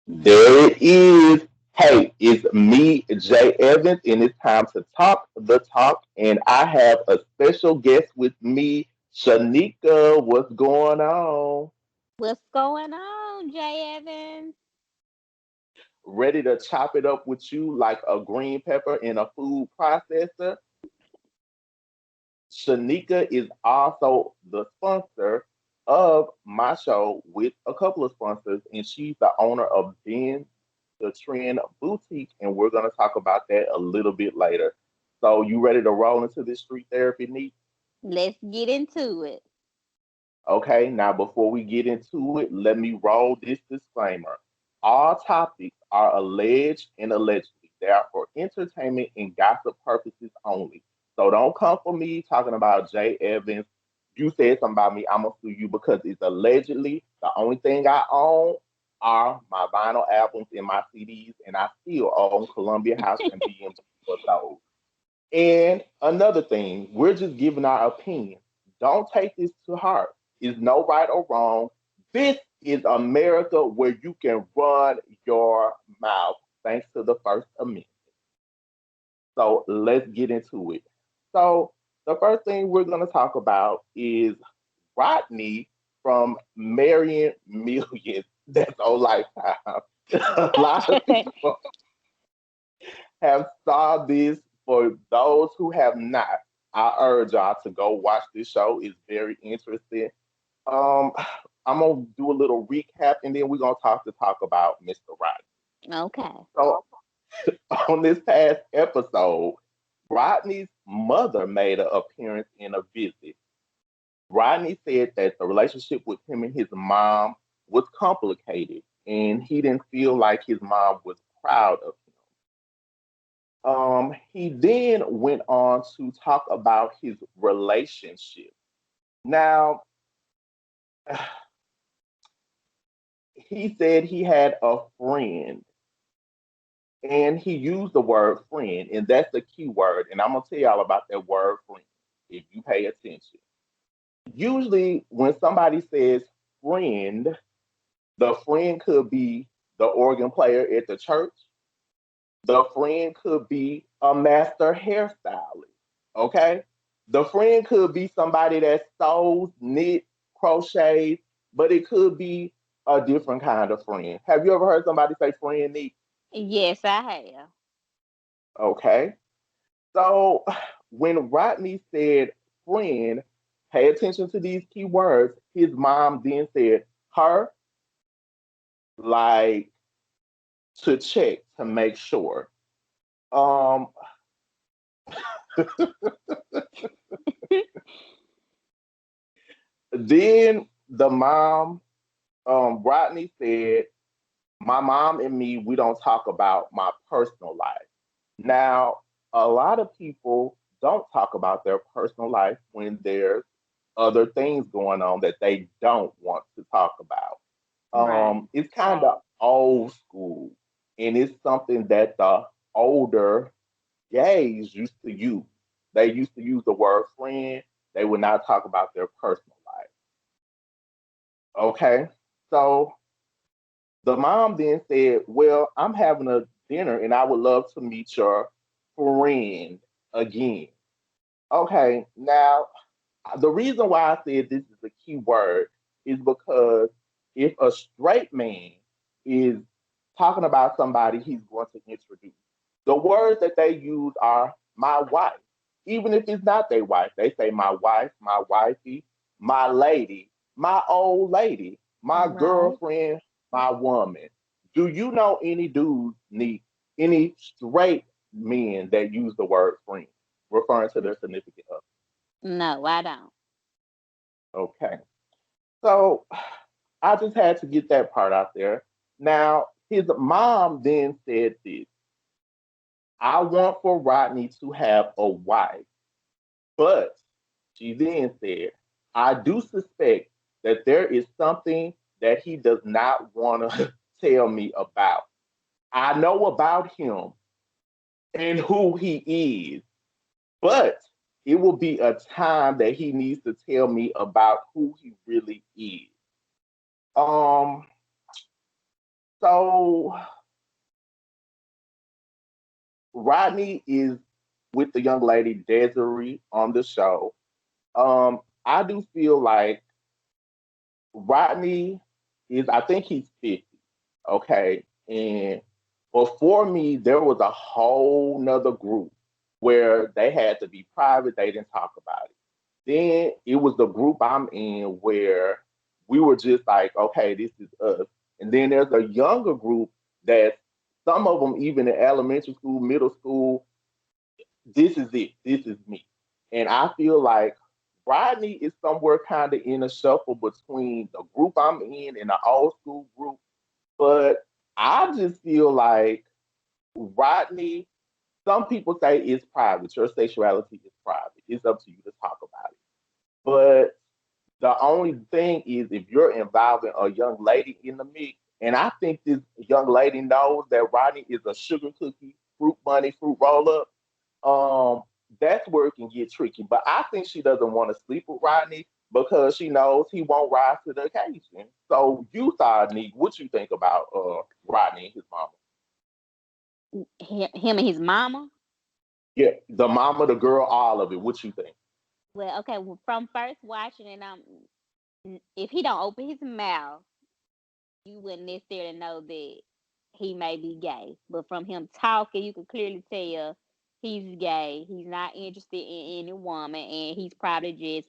There it is. Hey, it's me, J.Evans, and it's time to talk the talk. And I have a special guest with me, Shaneika. What's going on? What's going on, J.Evans? Ready to chop it up with you like a green pepper in a food processor? Shanika is also the sponsor of my show with a couple of sponsors, and she's the owner of Ben the Trend Boutique, and we're going to talk about that a little bit later. So, you ready to roll into this street therapy neat? Let's get into it. Okay, now before we get into it, let me roll this disclaimer. All topics are alleged and allegedly. They are for entertainment and gossip purposes only. So don't come for me talking about Jay Evans. You said something about me, I'm gonna sue you because it's allegedly the only thing I own are my vinyl albums and my CDs, and I still own Columbia House and BMG for those. And another thing, we're just giving our opinion. Don't take this to heart. It's no right or wrong. This is America where you can run your mouth thanks to the First Amendment. So let's get into it. So the first thing we're going to talk about is Rodney from Marrying Millions. That's on Lifetime. A lot of people have saw this. For those who have not, I urge y'all to go watch this show. It's very interesting. Um, I'm gonna do a little recap and then we're gonna talk about Mr. Rodney. Okay. So on this past episode, Rodney's mother made an appearance in a visit. Rodney said that the relationship with him and his mom was complicated and he didn't feel like his mom was proud of him. He then went on to talk about his relationship. Now, he said he had a friend, and he used the word friend, and that's the key word. And I'm gonna tell y'all about that word friend if you pay attention. Usually, when somebody says friend, the friend could be the organ player at the church. The friend could be a master hairstylist. Okay? The friend could be somebody that sews, knit, crochets, but it could be a different kind of friend. Have you ever heard somebody say friend knit? Yes, I have. Okay. So when Rodney said friend, pay attention to these key words. His mom then said her, like to check to make sure. Um, then the mom, Rodney said, my mom and me, we don't talk about my personal life. Now, a lot of people don't talk about their personal life when there's other things going on that they don't want to talk about. Right. It's kind of old school, and it's something that the older gays used to use. They used to use the word friend. They would not talk about their personal life. Okay, so the mom then said, well, I'm having a dinner and I would love to meet your friend again. Okay, now the reason why I said this is a key word is because if a straight man is talking about somebody he's going to introduce, the words that they use are my wife. Even if it's not their wife, they say my wife, my wifey, my lady, my old lady, my Right. girlfriend, my woman. Do you know any dudes need any straight men that use the word friend, referring to their significant other? No, I don't. Okay. So I just had to get that part out there. Now, his mom then said this: I want for Rodney to have a wife, but she then said, I do suspect that there is something that he does not want to tell me about. I know about him and who he is, but it will be a time that he needs to tell me about who he really is. Um, So Rodney is with the young lady Desiree on the show. I do feel like Rodney is, I think he's 50. Okay. And before me, there was a whole nother group where they had to be private. They didn't talk about it. Then it was the group I'm in where we were just like, okay, this is us. And then there's a younger group that some of them, even in elementary school, middle school, this is it. This is me. And I feel like Rodney is somewhere kind of in a shuffle between the group I'm in and the old school group. But I just feel like Rodney, some people say it's private. Your sexuality is private. It's up to you to talk about it. But the only thing is if you're involving a young lady in the mix, and I think this young lady knows that Rodney is a sugar cookie, fruit bunny, fruit roll up, that's where it can get tricky. But I think she doesn't want to sleep with Rodney because she knows he won't rise to the occasion. So you thought, Neek, what you think about Rodney and his mama? Him and his mama. Yeah, the mama, the girl, all of it. What you think? Well, okay. From first watching it, if he don't open his mouth, you wouldn't necessarily know that he may be gay. But from him talking, you can clearly tell he's gay. He's not interested in any woman, and he's probably just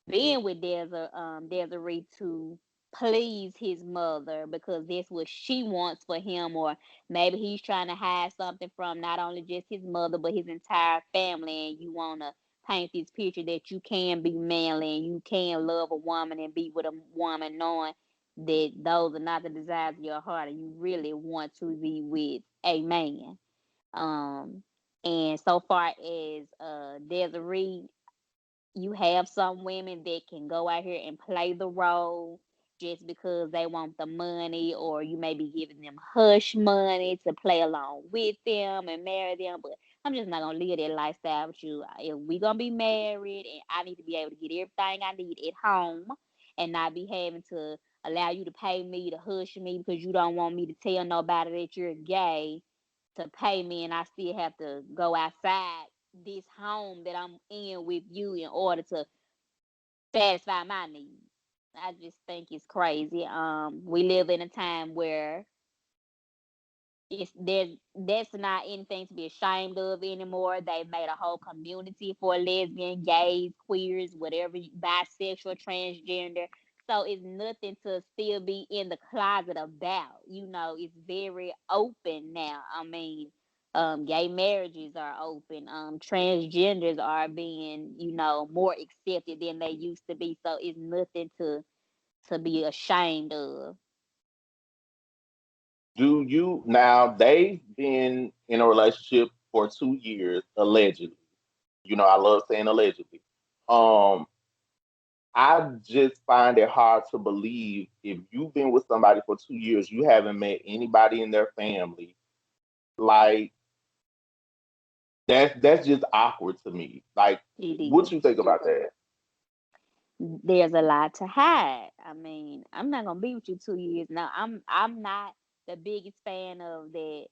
being with Desiree to please his mother because that's what she wants for him, or maybe he's trying to hide something from not only just his mother but his entire family, and you want to paint this picture that you can be manly and you can love a woman and be with a woman knowing that those are not the desires of your heart and you really want to be with a man. Um and so far as Desiree, you have some women that can go out here and play the role just because they want the money, or you may be giving them hush money to play along with them and marry them. But I'm just not gonna live that lifestyle with you. If we gonna be married, and I need to be able to get everything I need at home and not be having to allow you to pay me to hush me because you don't want me to tell nobody that you're gay to pay me, and I still have to go outside this home that I'm in with you in order to satisfy my needs. I just think it's crazy. We live in a time where that's not anything to be ashamed of anymore. They've made a whole community for lesbian, gays, queers, whatever, bisexual, transgender. So it's nothing to still be in the closet about. It's very open now. I mean, gay marriages are open. Transgenders are being, more accepted than they used to be. So it's nothing to be ashamed of. Do you now? They've been in a relationship for 2 years, allegedly. You know, I love saying allegedly. Um, I just find it hard to believe if you've been with somebody for 2 years, you haven't met anybody in their family. Like that's just awkward to me. Like, It what is. you think about that? There's a lot to hide. I mean, I'm not gonna be with you 2 years now. I'm not the biggest fan of that.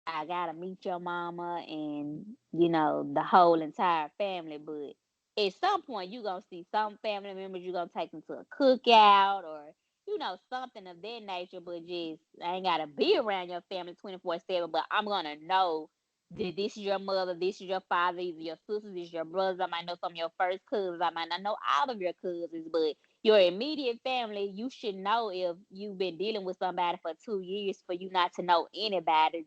I gotta meet your mama and the whole entire family. But at some point, you gonna see some family members. You gonna take them to a cookout or something of that nature. But just I ain't gotta be around your family 24/7. But I'm gonna know that this is your mother, this is your father, these are your sisters, these are your brothers. I might know some of your first cousins. I might not know all of your cousins, but your immediate family, you should know if you've been dealing with somebody for 2 years for you not to know anybody.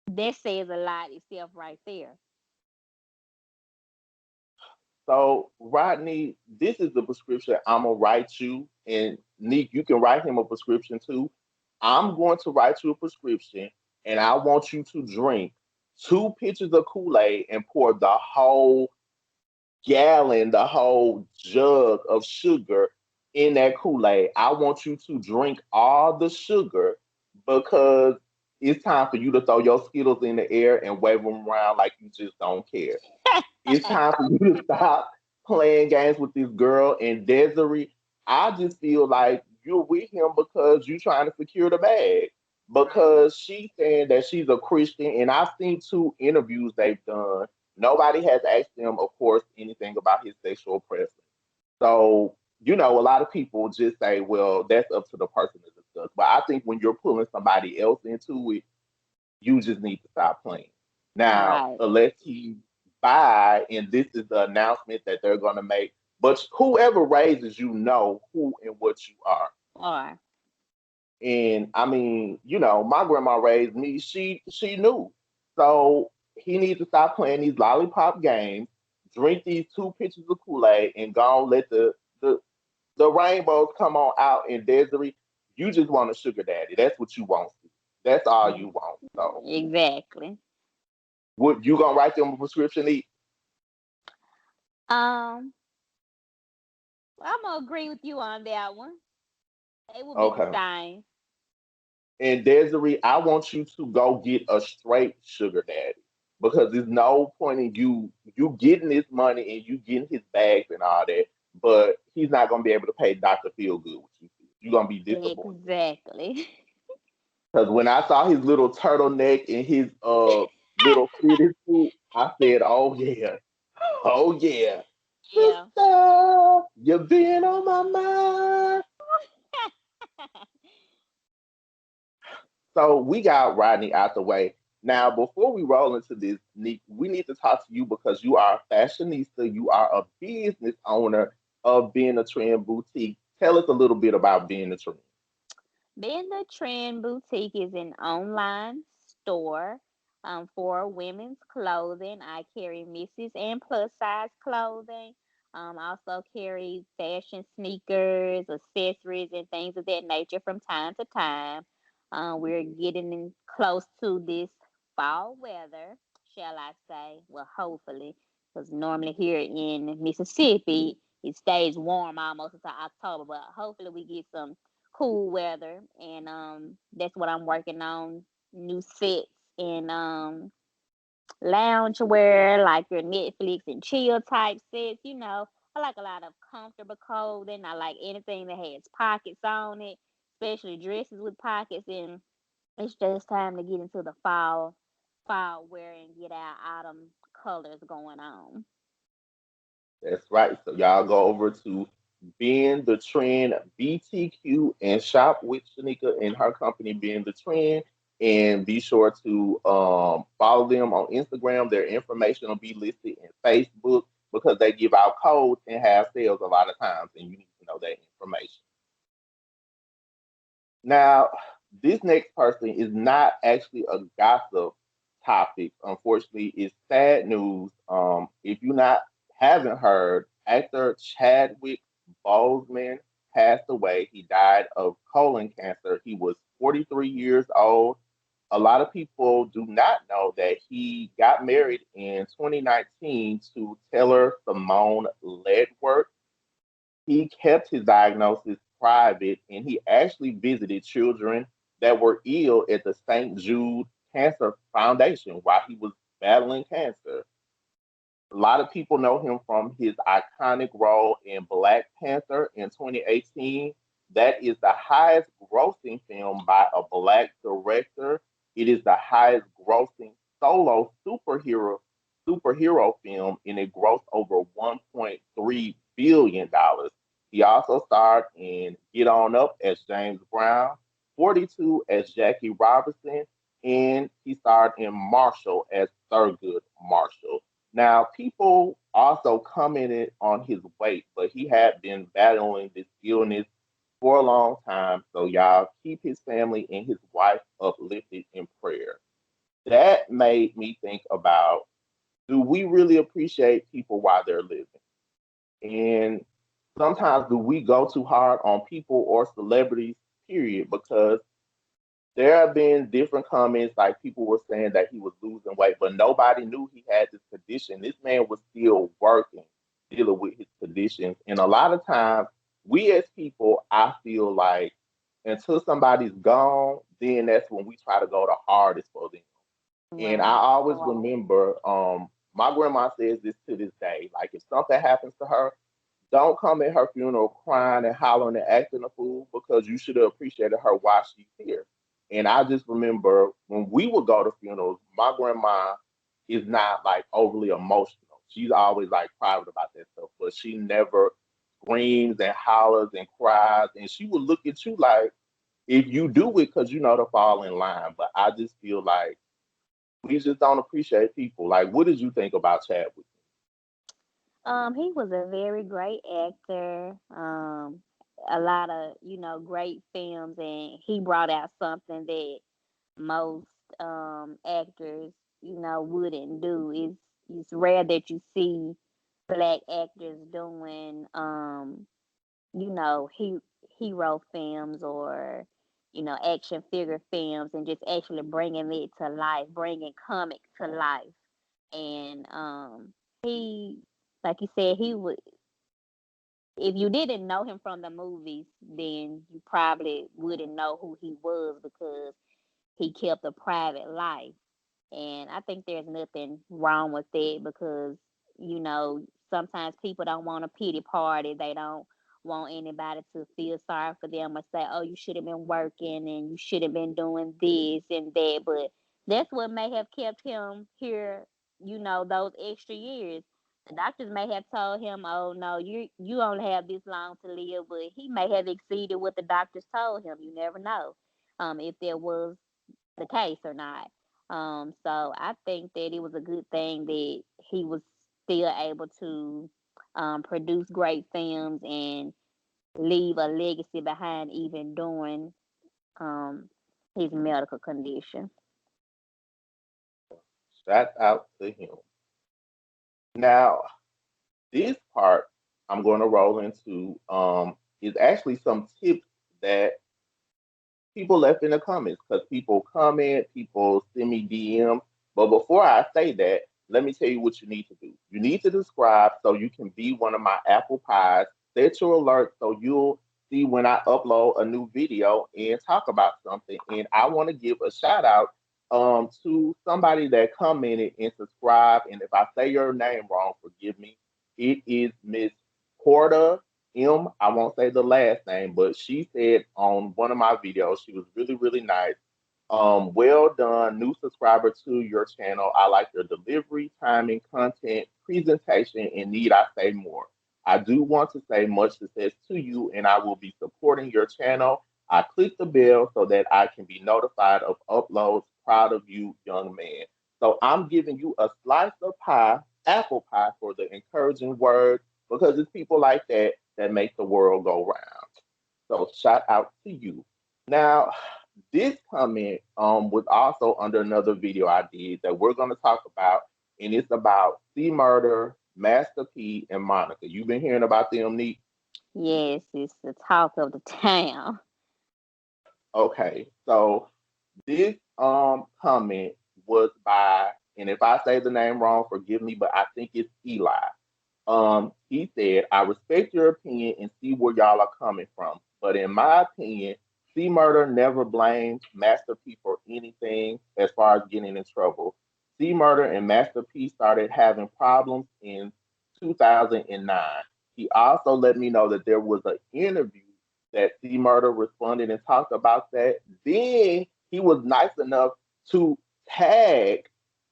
That says a lot itself right there. So, Rodney, this is the prescription I'm gonna write you, and Nick, you can write him a prescription too. I'm going to write you a prescription, and I want you to drink 2 pitchers of Kool-Aid and pour the whole gallon, the whole jug of sugar in that Kool-Aid. I want you to drink all the sugar because it's time for you to throw your Skittles in the air and wave them around like you just don't care. It's time for you to stop playing games with this girl and Desiree. I just feel like you're with him because you're trying to secure the bag. Right. Because she's saying that she's a Christian, and I've seen two interviews they've done. Nobody has asked them, of course, anything about his sexual preference. So, a lot of people just say, well, that's up to the person to discuss. But I think when you're pulling somebody else into it, you just need to stop playing. Now, Right. unless he buy, and this is the announcement that they're going to make, but whoever raises you know who and what you are. Or And I mean, my grandma raised me. She knew. So he needs to stop playing these lollipop games, drink these two pitchers of Kool-Aid, and go on let the the rainbows come on out in Desiree. You just want a sugar daddy. That's what you want. That's all you want. So exactly. would you gonna write them a prescription? Eat? Um, I'm gonna agree with you on that one. They will be the Okay. same. And Desiree, I want you to go get a straight sugar daddy because there's no point in you getting this money and you getting his bags and all that, but he's not gonna be able to pay Dr. Feelgood what you feel. You're gonna be disappointed. Exactly. Because when I saw his little turtleneck and his little fitted suit, I said, "Oh yeah, oh yeah, Yeah. sister, you've been on my mind." So we got Rodney out the way. Now, before we roll into this, Nick, we need to talk to you because you are a fashionista. You are a business owner of Being a Trend Boutique. Tell us a little bit about Being a Trend. Being the Trend Boutique is an online store for women's clothing. I carry misses and plus size clothing. Also carry fashion sneakers, accessories, and things of that nature from time to time. We're getting close to this fall weather, shall I say? Well, hopefully, because normally here in Mississippi, it stays warm almost until October, but hopefully we get some cool weather, and that's what I'm working on. New sets and lounge wear, like your Netflix and chill type sets. I like a lot of comfortable clothing. I like anything that has pockets on it, especially dresses with pockets. And it's just time to get into the fall wear and get our autumn colors going on. That's right. So y'all go over to Being the Trend BTQ and shop with Shaneika and her company Being the Trend. And be sure to follow them on Instagram. Their information will be listed in Facebook because they give out codes and have sales a lot of times, and you need to know that information. Now, this next person is not actually a gossip topic. Unfortunately, it's sad news. If you not haven't heard, actor Chadwick Boseman passed away. He died of colon cancer. He was 43 years old. A lot of people do not know that he got married in 2019 to Taylor Simone Ledworth. He kept his diagnosis private and he actually visited children that were ill at the St. Jude Cancer Foundation while he was battling cancer. A lot of people know him from his iconic role in Black Panther in 2018. That is the highest grossing film by a black director. It is the highest grossing solo superhero film and it grossed over $1.3 billion. He also starred in Get On Up as James Brown, 42 as Jackie Robinson, and he starred in Marshall as Thurgood Marshall. Now, people also commented on his weight, but he had been battling this illness for a long time. So, y'all keep his family and his wife uplifted in prayer. That made me think about, do we really appreciate people while they're living? And sometimes do we go too hard on people or celebrities, period? Because there have been different comments, like people were saying that he was losing weight, but nobody knew he had this condition. This man was still working, dealing with his conditions. And a lot of times, we as people, I feel like until somebody's gone, then that's when we try to go the hardest for them. And I Right. always remember, my grandma says this to this day, like if something happens to her, Don't come at her funeral crying and hollering and acting a fool because you should have appreciated her while she's here. And I just remember when we would go to funerals, my grandma is not like overly emotional. She's always like private about that stuff, but she never screams and hollers and cries. And she would look at you like if you do it because you know to fall in line. But I just feel like we just don't appreciate people. Like, what did you think about Chadwick? He was a very great actor. A lot of great films, and he brought out something that most actors wouldn't do. It's rare that you see black actors doing he hero films or action figure films and just actually bringing it to life, bringing comics to life. And he, like you said, he would. If you didn't know him from the movies, then you probably wouldn't know who he was because he kept a private life. And I think there's nothing wrong with that because, sometimes people don't want a pity party. They don't want anybody to feel sorry for them or say, oh, you should have been working and you should have been doing this and that. But that's what may have kept him here, those extra years. The doctors may have told him, oh, no, you only have this long to live, but he may have exceeded what the doctors told him. You never know if there was the case or not. So I think that it was a good thing that he was still able to produce great films and leave a legacy behind even during um, his medical condition. Shout out to him. Now, this part I'm going to roll into is actually some tips that people left in the comments because people comment, people send me DM. But before I say that, let me tell you what you need to do. You need to subscribe so you can be one of my apple pies. Set your alert so you'll see when I upload a new video and talk about something. And I want to give a shout out to somebody that commented and subscribed. And if I say your name wrong, forgive me. It is Miss Porter I won't say the last name, but she said on one of my videos, she was really, really nice. Well done, new subscriber to your channel. I like your delivery, timing, content, presentation, and need I say more. I do want to say much success to you, and I will be supporting your channel. I click the bell so that I can be notified of uploads. Proud of you, young man. So I'm giving you a slice of pie, apple pie, for the encouraging words because it's people like that make the world go round. So shout out to you. Now, this comment was also under another video I did that we're going to talk about, and it's about C Murder, Master P, and Monica. You've been hearing about them, Neat? Yes, it's the talk of the town. Okay, so this comment was by, and if I say the name wrong, forgive me, but I think it's Eli. He said, I respect your opinion and see where y'all are coming from. But in my opinion, C Murder never blamed Master P for anything as far as getting in trouble. C Murder and Master P started having problems in 2009. He also let me know that there was an interview that C Murder responded and talked about that. Then he was nice enough to tag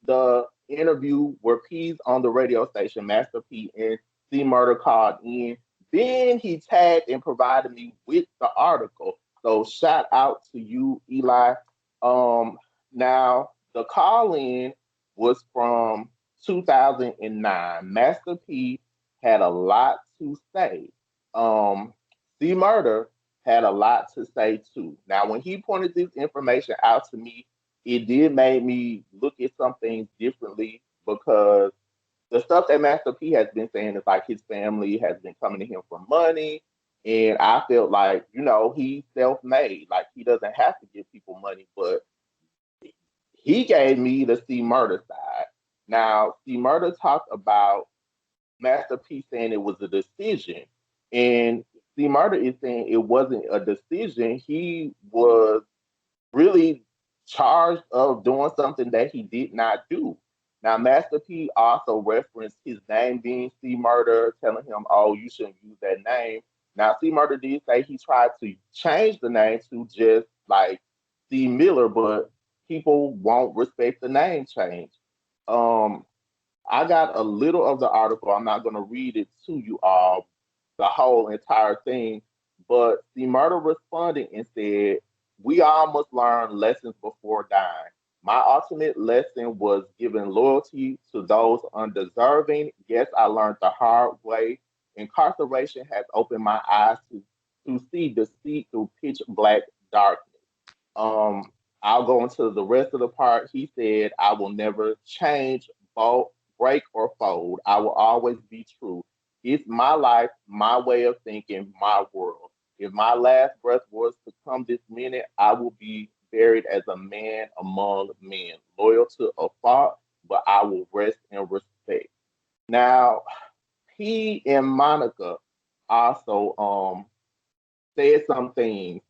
the interview where P's on the radio station, Master P, and C Murder called in. Then he tagged and provided me with the article. So shout out to you, Eli. Um, Now the call in was from 2009. Master P had a lot to say. Um, C Murder had a lot to say too. Now, when he pointed this information out to me, it did make me look at some things differently because the stuff that Master P has been saying is like his family has been coming to him for money. And I felt like, he's self made. Like he doesn't have to give people money, but he gave me the C Murder side. Now, C Murder talked about Master P saying it was a decision. And C Murder is saying it wasn't a decision. He was really charged of doing something that he did not do. Now, Master P also referenced his name being C Murder, telling him, "Oh, you shouldn't use that name." Now, C Murder did say he tried to change the name to just like C Miller, but people won't respect the name change. Um, I got a little of the article. I'm not going to read it to you all, the whole entire thing. But the murder responded and said, "We all must learn lessons before dying. My ultimate lesson was giving loyalty to those undeserving. Yes, I learned the hard way. Incarceration has opened my eyes to see deceit through pitch black darkness." Um, I'll go into the rest of the part. He said, "I will never change, bolt, break, or fold. I will always be true. It's my life, my way of thinking, my world. If my last breath was to come this minute, I will be buried as a man among men, loyal to a fault, but I will rest in respect." Now, he and Monica also said some things,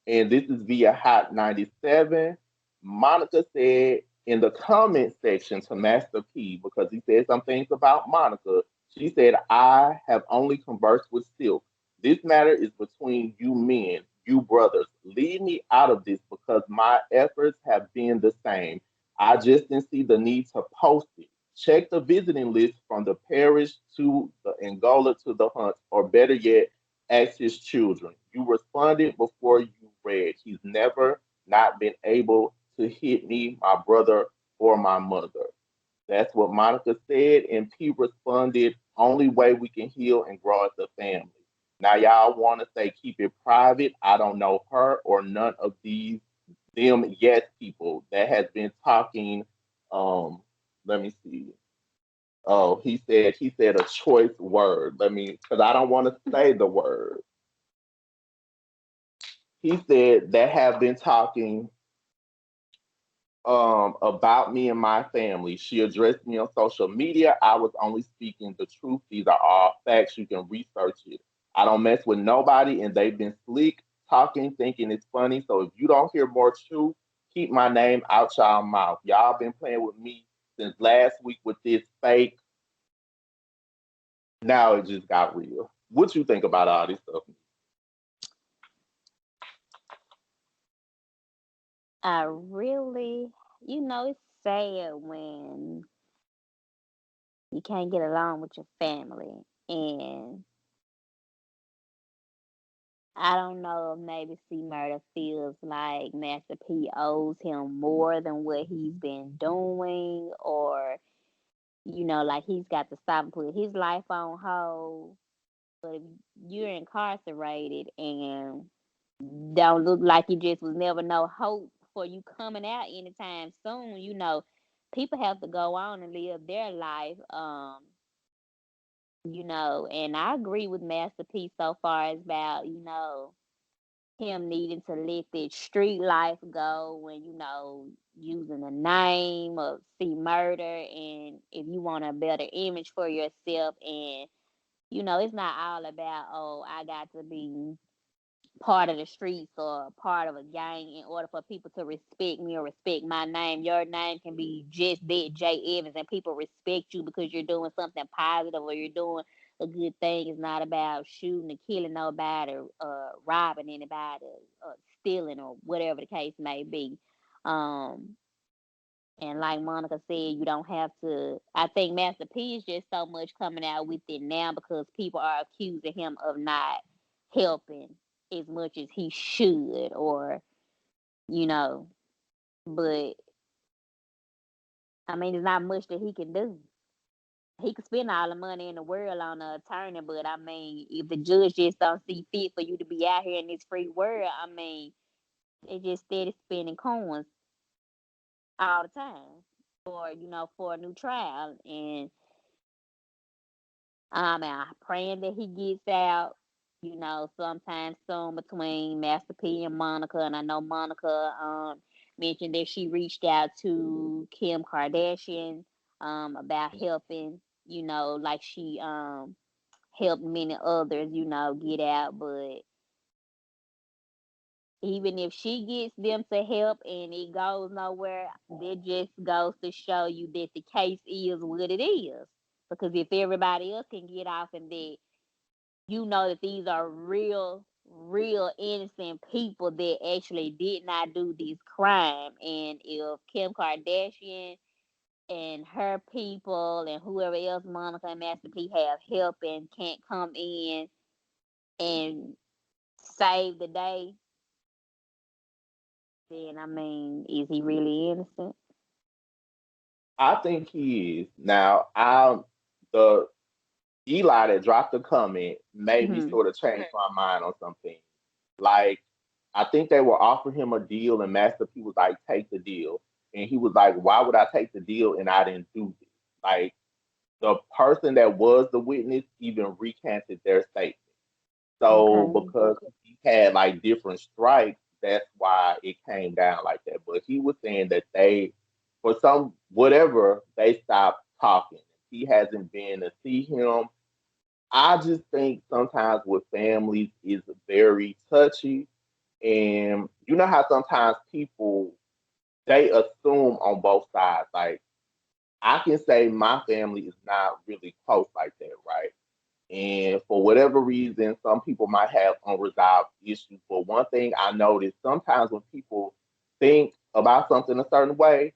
and this is via Hot 97. Monica said in the comment section to Master P, because he said some things about Monica, she said, "I have only conversed with Silk. This matter is between you men, you brothers. Leave me out of this because my efforts have been the same. I just didn't see the need to post it. Check the visiting list from the parish to the Angola to the hunt, or better yet, ask his children. You responded before you read. He's never not been able to hit me, my brother, or my mother." That's what Monica said, and P responded, "Only way we can heal and grow as a family." Now, y'all want to say keep it private. I don't know her or none of these them yes people that has been talking. Um, let me see. Oh, he said a choice word. Let me, because I don't want to say the word. He said that have been talking about me and my family. She addressed me on social media. I was only speaking the truth. These are all facts. You can research it. I don't mess with nobody, and they've been sleek talking, thinking it's funny. So if you don't hear more truth, keep my name out y'all mouth. Y'all been playing with me since last week with this fake. Now it just got real. What you think about all this stuff? I really, it's sad when you can't get along with your family. And I don't know if maybe C Murder feels like Master P owes him more than what he's been doing, or, like he's got to stop and put his life on hold. But if you're incarcerated and don't look like you just was never no hope for you coming out anytime soon, people have to go on and live their life. And I agree with Master P so far as about, him needing to let that street life go when, using the name of C Murder, and if you want a better image for yourself, and it's not all about, oh, I got to be part of the streets or part of a gang in order for people to respect me or respect my name. Your name can be just that, J.Evans, and people respect you because you're doing something positive or you're doing a good thing. It's not about shooting or killing nobody, robbing anybody, stealing, or whatever the case may be. Um, and like Monica said, you don't have to. I think Master P is just so much coming out with it now because people are accusing him of not helping as much as he should, or, you know, but I mean, there's not much that he can do. He could spend all the money in the world on an attorney, but I mean, if the judge just don't see fit for you to be out here in this free world, I mean, they just steady spending coins all the time for a new trial. And I'm praying that he gets out, sometime soon between Master P and Monica. And I know Monica mentioned that she reached out to Kim Kardashian about helping, like she helped many others, get out. But even if she gets them to help and it goes nowhere, that just goes to show you that the case is what it is. Because if everybody else can get off and that you know that these are real innocent people that actually did not do this crime, and if Kim Kardashian and her people and whoever else, Monica and Master P, have help and can't come in and save the day, then I mean, is he really innocent? I think he is. Now, the Eli that dropped the comment made me Hmm. sort of change my mind on something. Like, I think they were offering him a deal, and Master P was like, "Take the deal," and he was like, "Why would I take the deal and I didn't do this?" Like, the person that was the witness even recanted their statement. So Okay. because he had like different strikes, that's why it came down like that. But he was saying that they, for some whatever, they stopped talking. He hasn't been to see him. I just think sometimes with families is very touchy, and you know how sometimes people they assume on both sides. Like I can say my family is not really close like that, right? And for whatever reason, some people might have unresolved issues. But one thing I noticed sometimes when people think about something a certain way,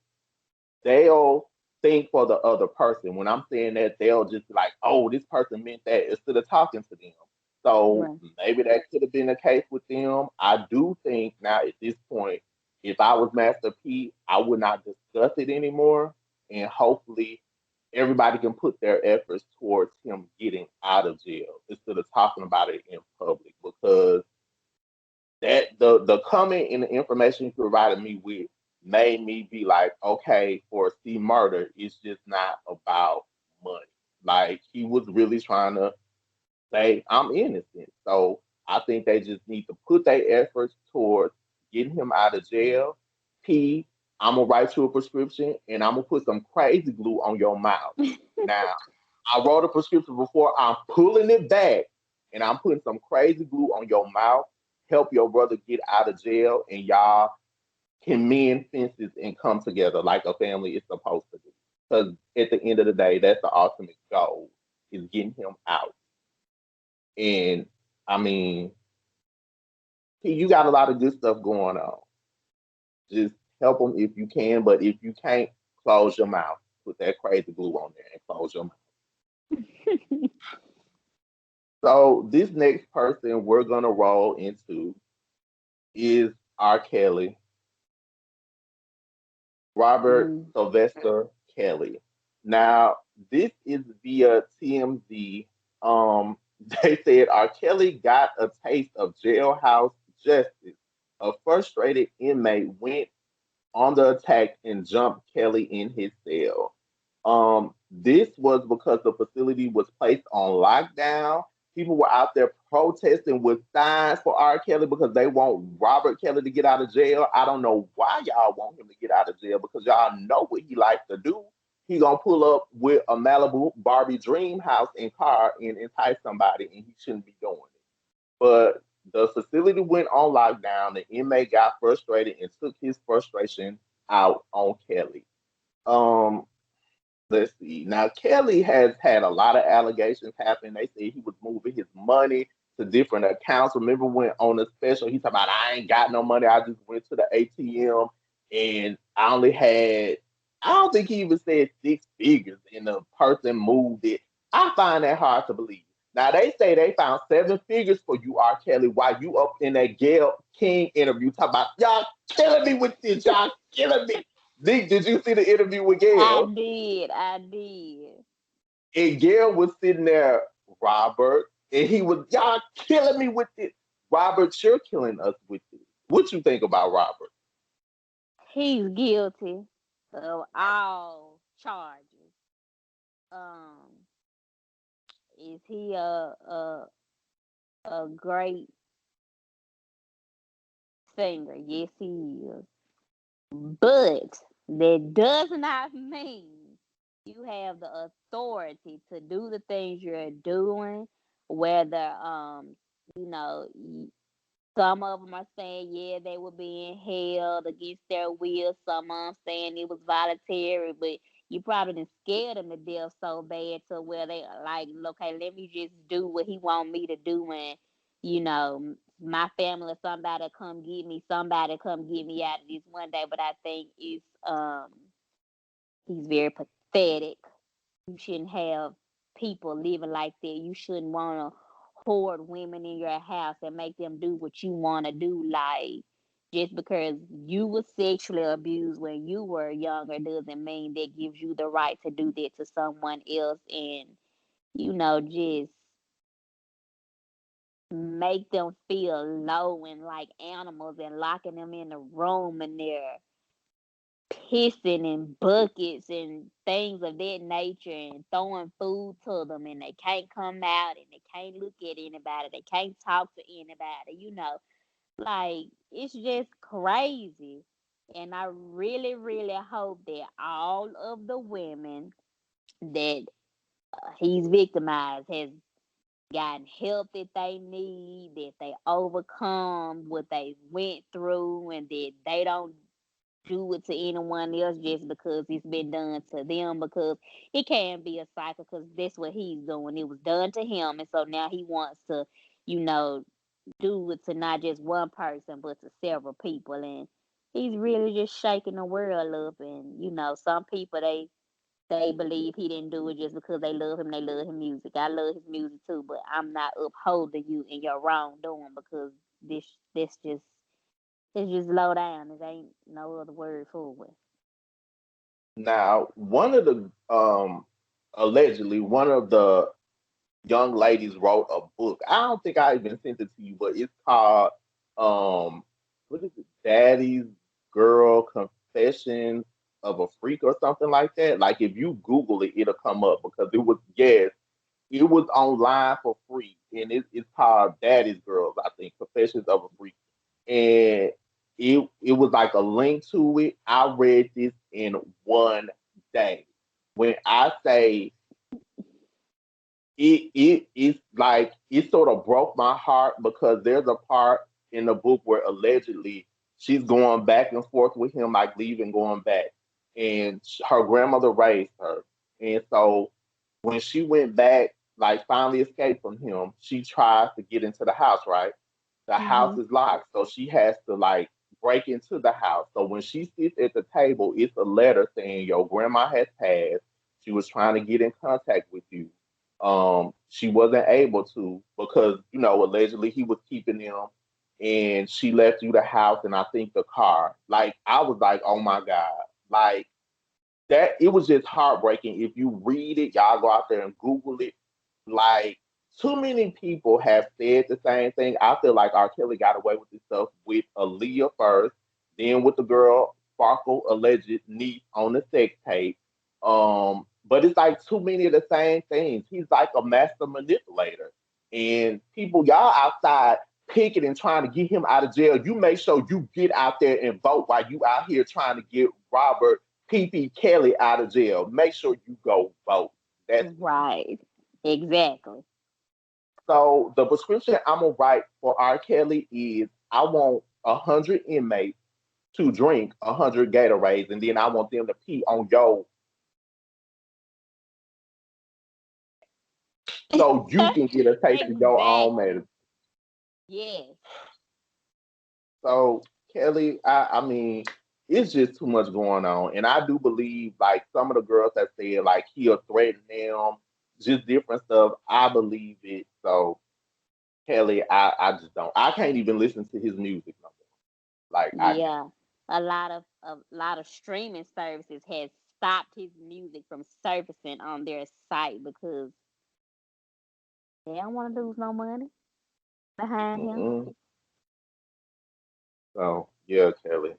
they'll think for the other person. When I'm saying that, they'll just be like, oh, this person meant that instead of talking to them. So Right. maybe that could have been the case with them. I do think now at this point, if I was Master P, I would not discuss it anymore. And hopefully everybody can put their efforts towards him getting out of jail instead of talking about it in public because that the comment and the information you provided me with made me be like, okay, for C murder, it's just not about money. Like he was really trying to say I'm innocent. So I think they just need to put their efforts towards getting him out of jail. P, I'm gonna write you a prescription and I'm gonna put some crazy glue on your mouth. Now, I wrote a prescription before. I'm pulling it back and I'm putting some crazy glue on your mouth. Help your brother get out of jail and y'all can mend fences and come together like a family is supposed to do. Because at the end of the day, that's the ultimate goal is getting him out. And I mean, you got a lot of good stuff going on. Just help them if you can, but if you can't, close your mouth. Put that crazy glue on there and close your mouth. So this next person we're gonna roll into is R. Kelly, Robert Mm. Sylvester Kelly. Now, this is via TMZ. Um, they said R. Kelly got a taste of jailhouse justice. A frustrated inmate went on the attack and jumped Kelly in his cell. This was because the facility was placed on lockdown. People were out there protesting with signs for R. Kelly because they want Robert Kelly to get out of jail. I don't know why y'all want him to get out of jail because y'all know what he likes to do. He gonna pull up with a Malibu Barbie dream house and car and entice somebody, and he shouldn't be doing it. But the facility went on lockdown. The inmate got frustrated and took his frustration out on Kelly. Um, let's see. Now Kelly has had a lot of allegations happen. They say he was moving his money to different accounts. Remember when on the special he talked about I ain't got no money. I just went to the ATM and I only had I don't think he even said six figures and the person moved it. I find that hard to believe. Now they say they found seven figures for you, R. Kelly, while you up in that Gail King interview talking about y'all killing me with this, y'all killing me. Did you see the interview with I Gail? did. I did. And Gail was sitting there, Robert, and he was, y'all killing me with it. Robert, you're killing us with it. What you think about Robert? He's guilty of all charges. Um, is he a great singer? Yes, he is. But that does not mean you have the authority to do the things you're doing, whether you know Some of them are saying, yeah, they were being held against their will. Some of them saying it was voluntary, but you probably done scared them to death so bad to where they are like, okay, let me just do what he want me to do, and my family, somebody come get me, somebody come get me out of this one day. But I think he's very pathetic. You shouldn't have people living like that. You shouldn't want to hoard women in your house and make them do what you want to do. Like, just because you were sexually abused when you were younger doesn't mean that gives you the right to do that to someone else. And just make them feel low and like animals, and locking them in a room and they're pissing in buckets and things of that nature, and throwing food to them, and they can't come out, and they can't look at anybody, they can't talk to anybody, like, it's just crazy. And I really, really hope that all of the women that he's victimized has gotten help that they need, that they overcome what they went through, and that they don't do it to anyone else just because it's been done to them, because it can be a cycle, because that's what he's doing. It was done to him, and so now he wants to, you know, do it to not just one person but to several people. And he's really just shaking the world up. And some people, they believe he didn't do it just because they love him. They love his music. I love his music too, but I'm not upholding you in your wrongdoing, because this just it's just low down. It ain't no other word for it. Now, one of the allegedly one of the young ladies wrote a book. I don't think I even sent it to you, but it's called what is it? Daddy's Girl Confessions of a Freak or something like that. Like if you Google it, it'll come up because it was, yes, it was online for free, and it's called Daddy's Girls, I think, Confessions of a Freak, and it was like a link to it. I read this in one day. When I say it's like it sort of broke my heart because there's a part in the book where allegedly she's going back and forth with him, like leaving, going back, and her grandmother raised her, and so when she went back, like finally escaped from him, she tries to get into the house, right? The house Mhm. is locked, so she has to like break into the house. So when she sits at the table, it's a letter saying your grandma has passed. She was trying to get in contact with you. She wasn't able to because allegedly he was keeping them, and she left you the house and I think the car. Like I was like, oh my god, like that. It was just heartbreaking. If you read it, y'all go out there and Google it. Like too many people have said the same thing. I feel like R. Kelly got away with this stuff with Aaliyah first, then with the girl Sparkle alleged niece on the sex tape. But it's like too many of the same things. He's like a master manipulator, and people, y'all outside picking and trying to get him out of jail. You make sure you get out there and vote while you out here trying to get Robert P. Kelly out of jail. Make sure you go vote. That's Right. Exactly. so the prescription I'm gonna write for R. Kelly is I want 100 inmates to drink 100 Gatorades, and then I want them to pee on your so you can get a taste of your own Exactly. medicine. Yes. So Kelly, I mean, it's just too much going on, and I do believe like some of the girls that said like he'll threaten them, just different stuff. I believe it. So Kelly, I just don't. I can't even listen to his music no more. Like I can't. Yeah. A lot of streaming services has stopped his music from surfacing on their site because they don't want to lose no money behind him. Mm-mm. So yeah, Kelly.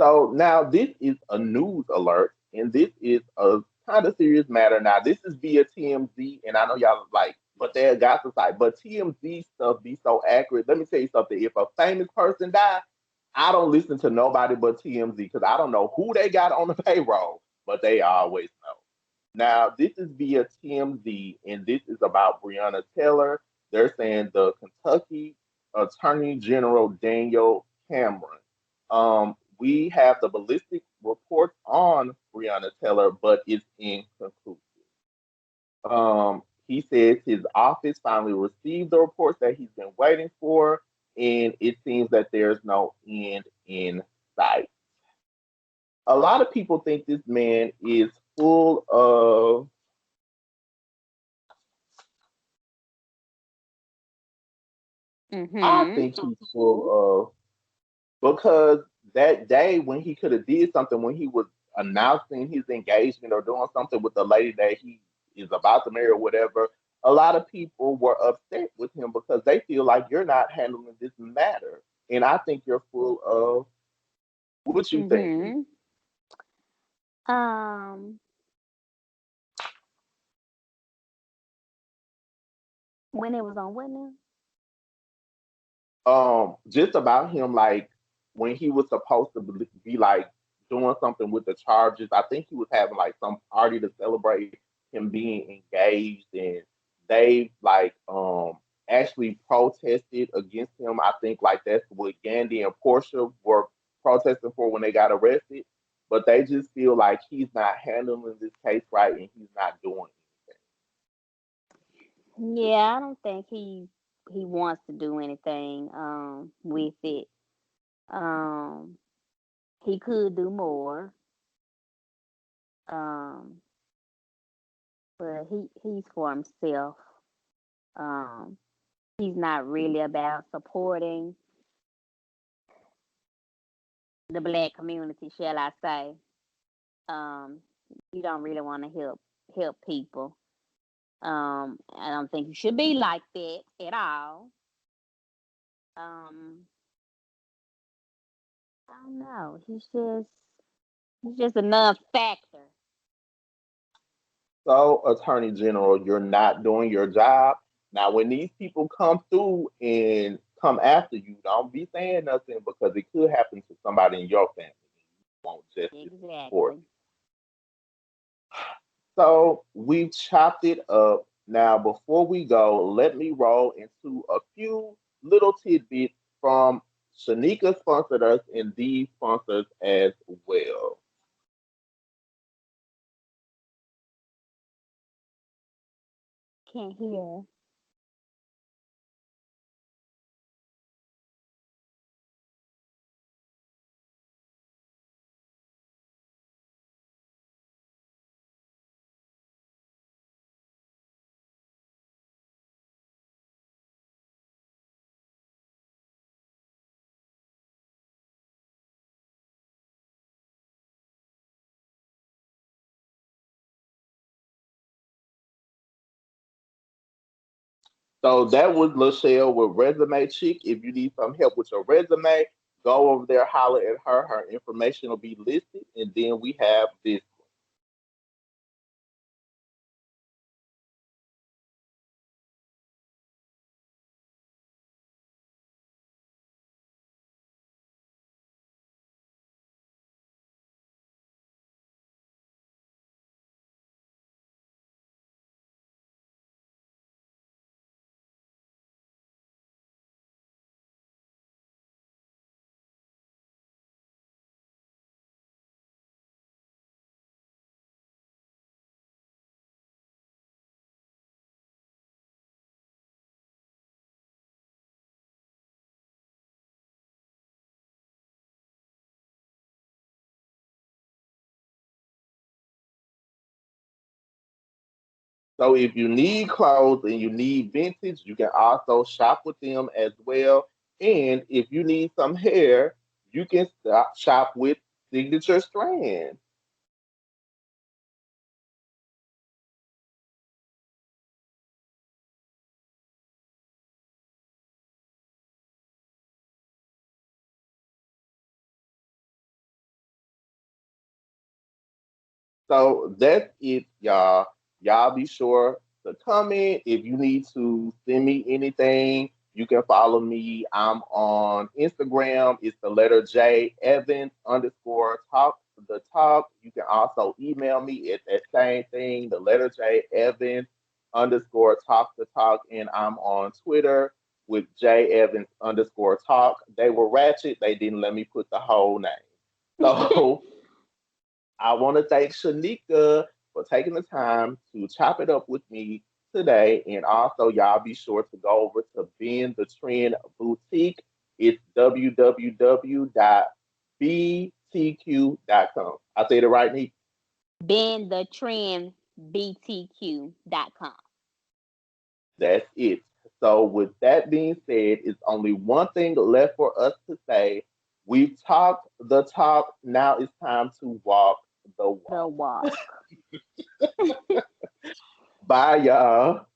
So now this is a news alert, and this is a kind of serious matter. Now this is via TMZ, and I know y'all like, but they got the site, but TMZ stuff be so accurate. Let me tell you something. If a famous person die, I don't listen to nobody but TMZ because I don't know who they got on the payroll, but they always know. Now this is via TMZ, and this is about Breonna Taylor. They're saying the Kentucky Attorney General Daniel Cameron. We have the ballistic reports on Breonna Taylor, but it's inconclusive. He says his office finally received the reports that he's been waiting for, and it seems that there's no end in sight. A lot of people think this man is full of, I Mhm. think he's full of, because that day when he could have did something, when he was announcing his engagement or doing something with the lady that he is about to marry or whatever, a lot of people were upset with him because they feel like you're not handling this matter. And I think you're full of, what you think? Mhm. Um, when it was on what now? Just about him, like when he was supposed to be like doing something with the charges. I think he was having like some party to celebrate him being engaged, and they like actually protested against him. I think like that's what Gandhi and Portia were protesting for when they got arrested. But they just feel like he's not handling this case right, and he's not doing anything. Yeah, I don't think he wants to do anything with it. Um, he could do more. Um, but he's for himself. Um, he's not really about supporting the black community, shall I say. Um, you don't really want to help people. I don't think you should be like that at all. Um, I don't know. He's just a non-factor. So, Attorney General, you're not doing your job. Now, when these people come through and come after you, don't be saying nothing because it could happen to somebody in your family. You want justice for Exactly. you. So, we've chopped it up. Now, before we go, let me roll into a few little tidbits from Shaneika sponsored us and these sponsors as well. Can't hear. So that was Lachelle with Resume Chick. If you need some help with your resume, go over there, holler at her. Her information will be listed. And then we have this. So if you need clothes and you need vintage, you can also shop with them as well. And if you need some hair, you can shop with Signature Strand. So that's it, y'all. Y'all be sure to comment. If you need to send me anything, you can follow me. I'm on Instagram. It's the letter J Evans underscore talk the talk. You can also email me at that same thing, the letter J Evans underscore talk the talk. And I'm on Twitter. with J.Evans underscore talk. They were ratchet. They didn't let me put the whole name. So I want to thank Shaneika for taking the time to chop it up with me today. And also, y'all be sure to go over to Ben the Trend Boutique. It's www.btq.com. I said it right, Nick? Ben the Trend BTQ.com. That's it. So, with that being said, it's only one thing left for us to say. We've talked the talk. Now it's time to walk the The walk. walk. Bye, y'all.